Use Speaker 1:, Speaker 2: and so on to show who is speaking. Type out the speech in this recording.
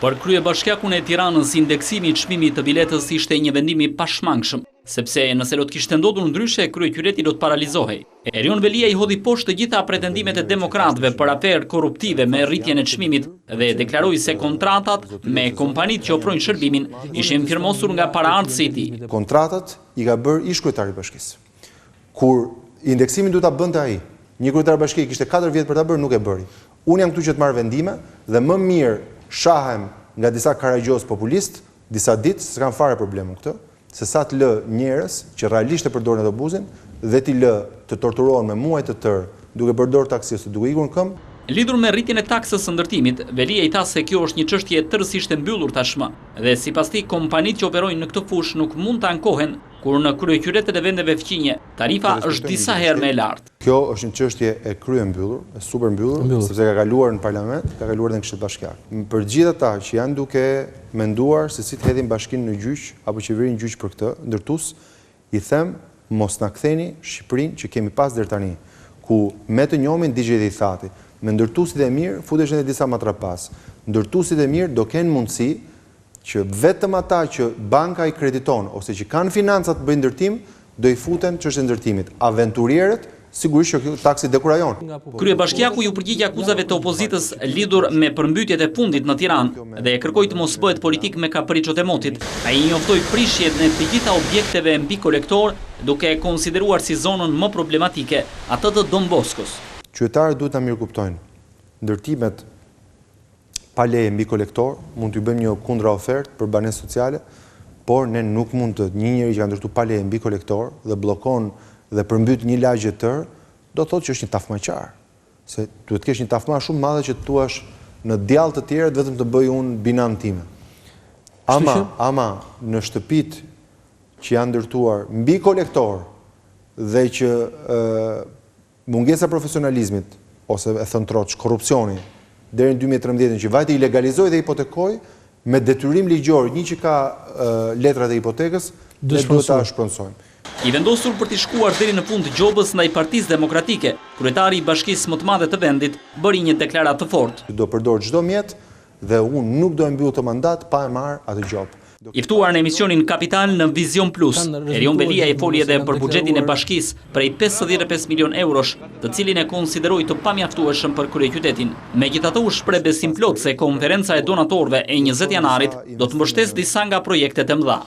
Speaker 1: Për kryebashkiakun e Tiranës, indeksimi i çmimit të biletës ishte një vendim i pashmangshëm, sepse nëse do të kishte ndodhur ndryshe, kryeqyteti do të paralizohej. Erion Velia i hodhi poshtë të gjitha pretendimet e demokratëve për aferë korruptive me rritjen e çmimit dhe deklaroi se kontratat me kompanitë që ofrojnë shërbimin ishin firmosur nga paraardhësi i tij.
Speaker 2: Kontratat i ka bërë ish kryetari i bashkisë. Kur indeksimin duhet ta bënte ai, një kryetar bashkie kishte 4 vjet për ta bërë, nuk e bëri. Unë jam këtu që të marr vendime dhe më mirë shahem nga disa karagjos populist, disa ditë, s'kam fare problemu këtë, se sa të lë njerëz që realisht e përdorin autobusin dhe t'i lë të torturohen me muaj të tërë duke përdorur taksi ose duke ikur në këmbë.
Speaker 1: Lidhur me rritjen e taksës së ndërtimit, Velia i tha se kjo është një çështje tërësisht e mbyllur tashmë dhe sipas tij kompanitë që operojnë në këtë fushë nuk mund të ankohen, kur në kryeqytetet e vendeve fqinje tarifa është disa herë më e lartë.
Speaker 2: Kjo është një çështje e krye mbyllur, e super mbyllur, sepse ka kaluar në parlament, ka kaluar edhe në Këshillit Bashkiak. Për gjithë ata që janë duke menduar se si të hedhin bashkinë në gjyq apo qeverinë në gjyq për këtë, ndërtues, i them mos na ktheni Shqipërinë që kemi pas deri tani, ku me të njomin digjet i thati, me ndërtuesit e mirë futesh edhe disa matrapas. Ndërtuesit e mirë do kenë mundësi që vetëm ata që banka i krediton ose që kanë financat të bëjnë ndërtim, do i futen çështën e ndërtimit. Aventurierët sigurisht që taksi dekurajon.
Speaker 1: Kryebashkiaku ju përgjigj akuzave të opozitës lidhur me përmbytjet e fundit në Tiranë dhe e kërkoi të mos bëhet politik me kapriçot e motit. Ai njoftoi prishjen e të gjitha objekteve mbi kolektor, duke e konsideruar si zonën më problematike atë të Don Boskos.
Speaker 2: Qytetarët duhet ta mirëkuptojnë. Ndërtimet pa leje mbi kolektor mund t'ju bëjmë një kontraofertë për banesë sociale, por ne nuk mund të një njeri që ka ndërtuar pa leje mbi kolektor dhe bllokon dhe përmbyt një lagje tërë, do thotë që është një tafmaqar. Se duhet të kesh një tafma shumë madhe që të thuash në djallë të tjerë vetëm të bëj unë binan time. Ama në shtëpitë që janë ndërtuar mbi kolektor dhe që mungesa profesionalizmit ose e thënë troç korrupsioni deri në 2013 që vajte i legalizoi dhe hipotekoi me detyrim ligjor, një që ka letrat e hipotekës, ne duhet ta shpronësojmë.
Speaker 1: I vendosur për t'i shkuar deri në fund gjobës ndaj Partisë Demokratike, kryetari i bashkisë më të madhe të vendit bëri një deklaratë të fortë.
Speaker 2: Do përdor çdo mjet dhe unë nuk do e mbyll të mandat pa e marrë atë gjobë.
Speaker 1: I ftuar në emisionin Kapital në Vizion Plus, Erion Velia i foli edhe për buxhetin e bashkisë prej 55 milion eurosh, të cilin e konsideroi të pamjaftueshëm për kryeqytetin. Megjithatë u shpreh besim plot se konferenca e donatorëve e 20 janarit do të mbështesë disa nga projektet e mëdha.